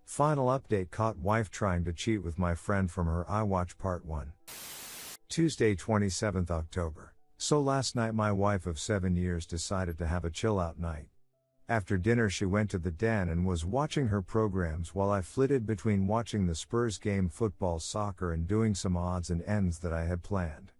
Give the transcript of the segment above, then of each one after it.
Final update: caught wife trying to cheat with my friend from her iWatch Part 1. Tuesday 27th October. So last night my wife of 7 years decided to have a chill out night. After dinner she went to the den and was watching her programs while I flitted between watching the Spurs game, football, soccer, and doing some odds and ends that I had planned.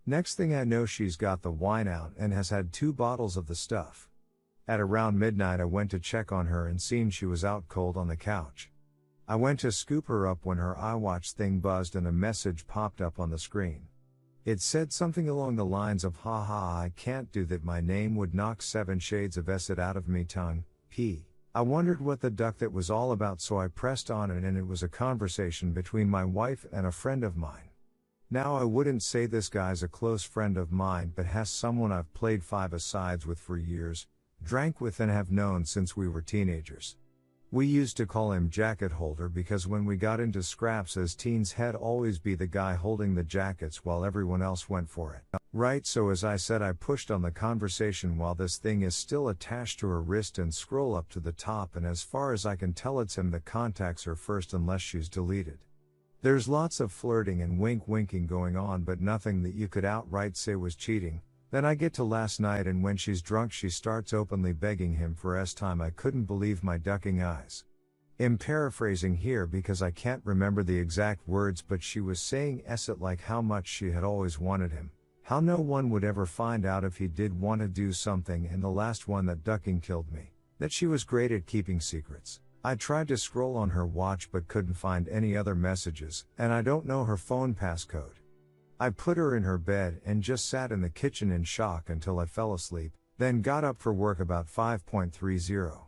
Next thing I know she's got the wine out and has had 2 bottles of the stuff. At around midnight I went to check on her and seen she was out cold on the couch. I went to scoop her up when her iWatch thing buzzed and a message popped up on the screen. It said something along the lines of haha I can't do that, my name would knock 7 shades of acid out of me tongue, p. I wondered what the duck that was all about, so I pressed on it and it was a conversation between my wife and a friend of mine. Now I wouldn't say this guy's a close friend of mine, but has someone I've played 5-a-sides with for years, drank with and have known since we were teenagers. We used to call him jacket holder because when we got into scraps as teens he'd always be the guy holding the jackets while everyone else went for it. Right, so as I said, I pushed on the conversation while this thing is still attached to her wrist and scroll up to the top, and as far as I can tell it's him that contacts her first unless she's deleted. There's lots of flirting and winking going on, but nothing that you could outright say was cheating. Then I get to last night and when she's drunk she starts openly begging him for time. I couldn't believe my ducking eyes. I'm paraphrasing here because I can't remember the exact words, but she was saying it like how much she had always wanted him, how no one would ever find out if he did want to do something, and the last one, that ducking killed me, that she was great at keeping secrets. I tried to scroll on her watch but couldn't find any other messages, and I don't know her phone passcode. I put her in her bed and just sat in the kitchen in shock until I fell asleep, then got up for work about 5:30.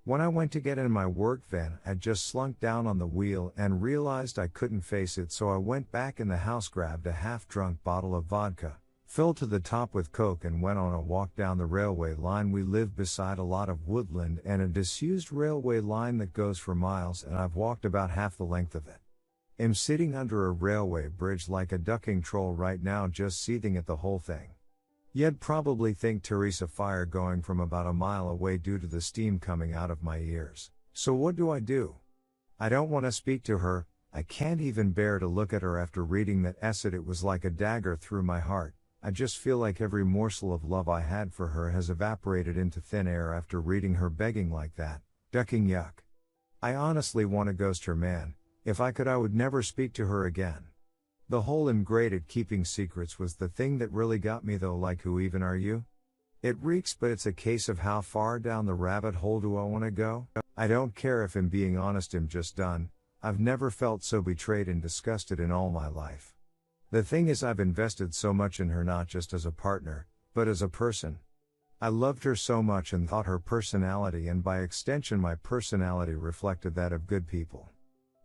When I went to get in my work van, I'd just slunk down on the wheel and realized I couldn't face it, so I went back in the house, grabbed a half-drunk bottle of vodka, filled to the top with Coke, and went on a walk down the railway line. We live beside a lot of woodland and a disused railway line that goes for miles, and I've walked about half the length of it. I'm sitting under a railway bridge like a ducking troll right now, just seething at the whole thing. You'd probably think Teresa fire going from about a mile away due to the steam coming out of my ears. So what do? I don't want to speak to her. I can't even bear to look at her after reading that essay. It was like a dagger through my heart. I just feel like every morsel of love I had for her has evaporated into thin air after reading her begging like that. Ducking, yuck. I honestly want to ghost her, man. If I could, I would never speak to her again. The whole "I'm great at keeping secrets" was the thing that really got me though, like who even are you? It reeks, but it's a case of how far down the rabbit hole do I want to go? I don't care if I'm being honest, I'm just done. I've never felt so betrayed and disgusted in all my life. The thing is, I've invested so much in her, not just as a partner, but as a person. I loved her so much and thought her personality, and by extension my personality, reflected that of good people.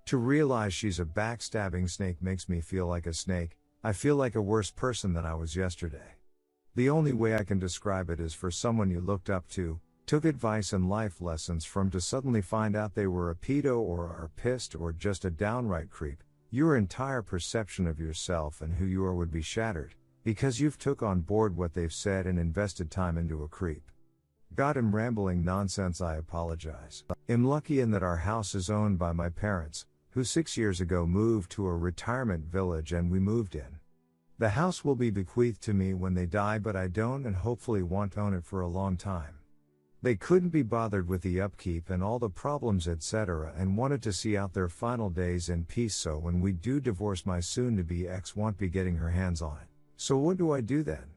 To realize she's a backstabbing snake makes me feel like a snake. I feel like a worse person than I was yesterday. The only way I can describe it is for someone you looked up to, took advice and life lessons from, to suddenly find out they were a pedo or are pissed or just a downright creep. Your entire perception of yourself and who you are would be shattered, because you've took on board what they've said and invested time into a creep. God, I'm rambling nonsense, I apologize. I'm lucky in that our house is owned by my parents, who 6 years ago moved to a retirement village and we moved in. The house will be bequeathed to me when they die, but I don't and hopefully won't own it for a long time. They couldn't be bothered with the upkeep and all the problems etc. and wanted to see out their final days in peace, so when we do divorce my soon-to-be ex won't be getting her hands on it. So what do I do then?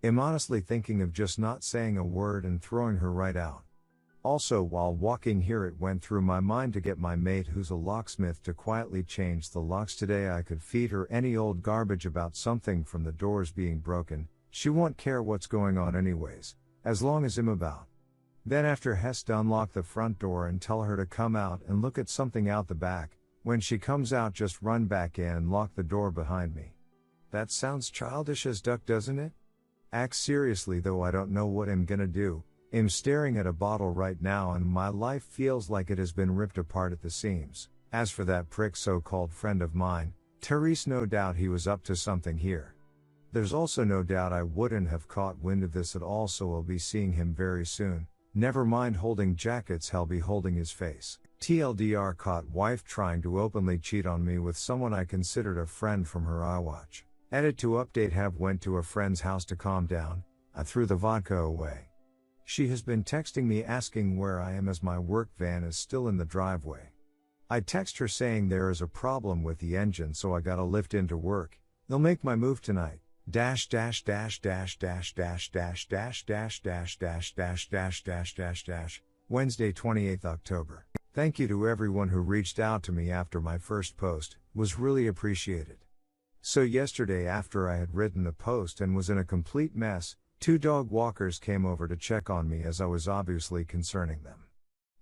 I'm honestly thinking of just not saying a word and throwing her right out. Also, while walking here, it went through my mind to get my mate, who's a locksmith, to quietly change the locks today. I could feed her any old garbage about something from the doors being broken. She won't care what's going on anyways, as long as I'm about. Then after Hest, unlock the front door and tell her to come out and look at something out the back. When she comes out, just run back in and lock the door behind me. That sounds childish as duck, doesn't it? Act seriously though, I don't know what I'm gonna do. I'm staring at a bottle right now and my life feels like it has been ripped apart at the seams. As for that prick so-called friend of mine, Therese, no doubt he was up to something here. There's also no doubt I wouldn't have caught wind of this at all, so I'll be seeing him very soon. Never mind holding jackets, I'll be holding his face. TLDR caught wife trying to openly cheat on me with someone I considered a friend from her iWatch. Edit to update have went to a friend's house to calm down, I threw the vodka away. She has been texting me asking where I am as my work van is still in the driveway. I text her saying there is a problem with the engine so I gotta lift into work, they'll make my move tonight. Wednesday 28th October. Thank you to everyone who reached out to me after my first post, was really appreciated. So yesterday after I had written the post and was in a complete mess, 2 dog walkers came over to check on me as I was obviously concerning them.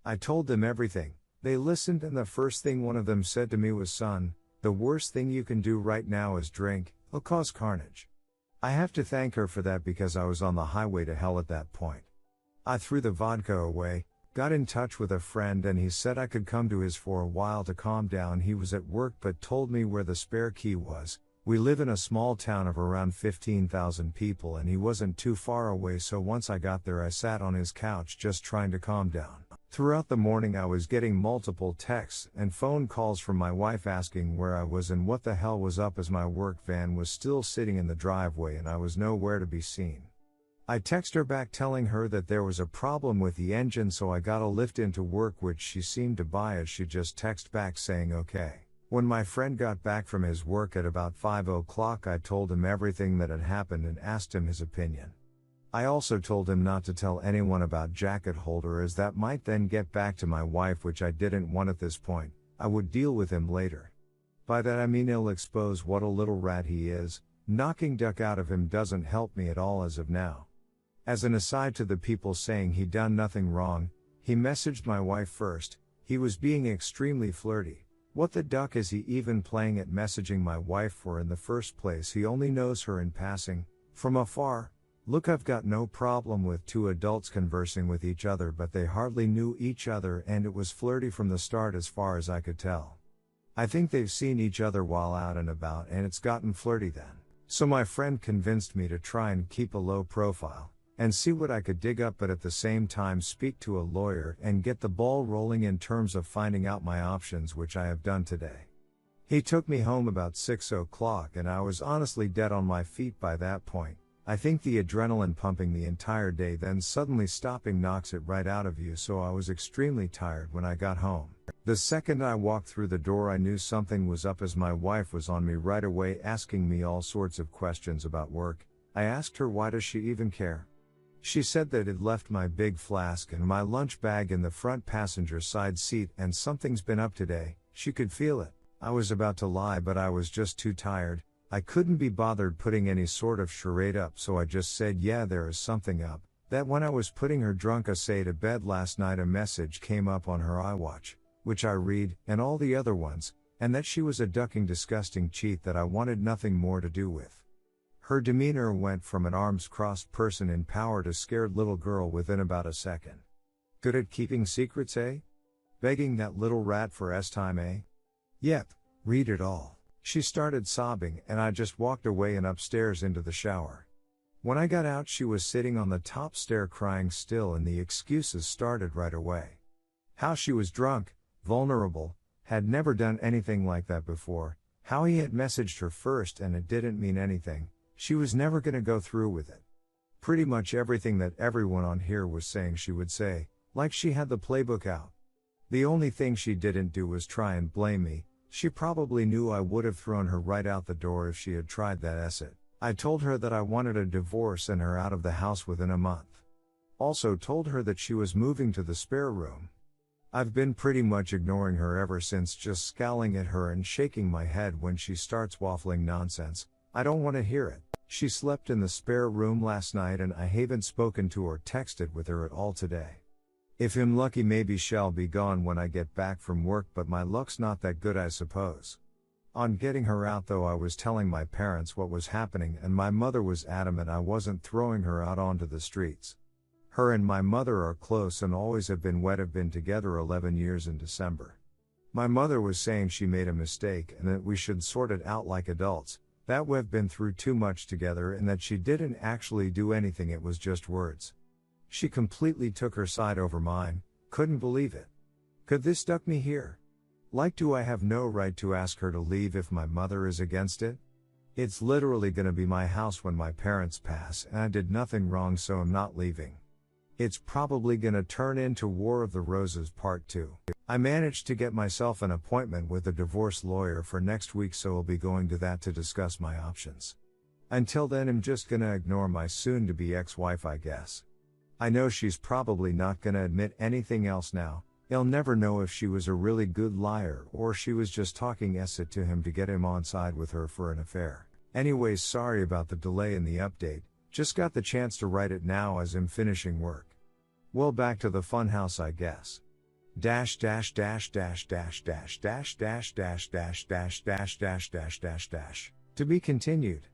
I told them everything, they listened and the first thing one of them said to me was, "Son, the worst thing you can do right now is drink, it'll cause carnage." I have to thank her for that because I was on the highway to hell at that point. I threw the vodka away, got in touch with a friend and he said I could come to his for a while to calm down. He was at work but told me where the spare key was. We live in a small town of around 15,000 people and he wasn't too far away, so once I got there I sat on his couch just trying to calm down. Throughout the morning I was getting multiple texts and phone calls from my wife asking where I was and what the hell was up as my work van was still sitting in the driveway and I was nowhere to be seen. I text her back telling her that there was a problem with the engine so I gotta lift into work, which she seemed to buy as she just text back saying okay. When my friend got back from his work at about 5 o'clock I told him everything that had happened and asked him his opinion. I also told him not to tell anyone about jacket holder as that might then get back to my wife, which I didn't want at this point. I would deal with him later. By that I mean he'll expose what a little rat he is. Knocking duck out of him doesn't help me at all as of now. As an aside to the people saying he done nothing wrong, he messaged my wife first, he was being extremely flirty. What the duck is he even playing at messaging my wife for in the first place? He only knows her in passing, from afar. Look, I've got no problem with 2 adults conversing with each other, but they hardly knew each other and it was flirty from the start as far as I could tell. I think they've seen each other while out and about and it's gotten flirty then. So my friend convinced me to try and keep a low profile, and see what I could dig up, but at the same time speak to a lawyer and get the ball rolling in terms of finding out my options, which I have done today. He took me home about 6 o'clock and I was honestly dead on my feet by that point. I think the adrenaline pumping the entire day then suddenly stopping knocks it right out of you, so I was extremely tired when I got home. The second I walked through the door I knew something was up as my wife was on me right away asking me all sorts of questions about work. I asked her why does she even care? She said that it left my big flask and my lunch bag in the front passenger side seat and something's been up today, she could feel it. I was about to lie but I was just too tired. I couldn't be bothered putting any sort of charade up, so I just said yeah there is something up. That when I was putting her drunk assay to bed last night a message came up on her iWatch, which I read, and all the other ones, and that she was a ducking disgusting cheat that I wanted nothing more to do with. Her demeanor went from an arms-crossed person in power to scared little girl within about a second. Good at keeping secrets, eh? Begging that little rat for S-time, eh? Yep, read it all. She started sobbing and I just walked away and upstairs into the shower. When I got out she was sitting on the top stair crying still and the excuses started right away. How she was drunk, vulnerable, had never done anything like that before, how he had messaged her first and it didn't mean anything, she was never gonna go through with it. Pretty much everything that everyone on here was saying she would say, like she had the playbook out. The only thing she didn't do was try and blame me. She probably knew I would have thrown her right out the door if she had tried that essay. I told her that I wanted a divorce and her out of the house within a month. Also told her that she was moving to the spare room. I've been pretty much ignoring her ever since, just scowling at her and shaking my head when she starts waffling nonsense. I don't want to hear it. She slept in the spare room last night and I haven't spoken to or texted with her at all today. If I'm lucky maybe she'll be gone when I get back from work, but my luck's not that good I suppose. On getting her out though I was telling my parents what was happening and my mother was adamant I wasn't throwing her out onto the streets. Her and my mother are close and always have been together 11 years in December. My mother was saying she made a mistake and that we should sort it out like adults, that we've been through too much together and that she didn't actually do anything, it was just words. She completely took her side over mine, couldn't believe it. Could this duck me here? Like, do I have no right to ask her to leave if my mother is against it? It's literally gonna be my house when my parents pass, and I did nothing wrong, so I'm not leaving. It's probably gonna turn into War of the Roses Part 2. I managed to get myself an appointment with a divorce lawyer for next week, so I'll be going to that to discuss my options. Until then, I'm just gonna ignore my soon-to-be ex-wife, I guess. I know she's probably not gonna admit anything else now. I'll never know if she was a really good liar or she was just talking shit to him to get him on side with her for an affair. Anyways, sorry about the delay in the update, just got the chance to write it now as I'm finishing work. Well, back to the funhouse, I guess. To be continued.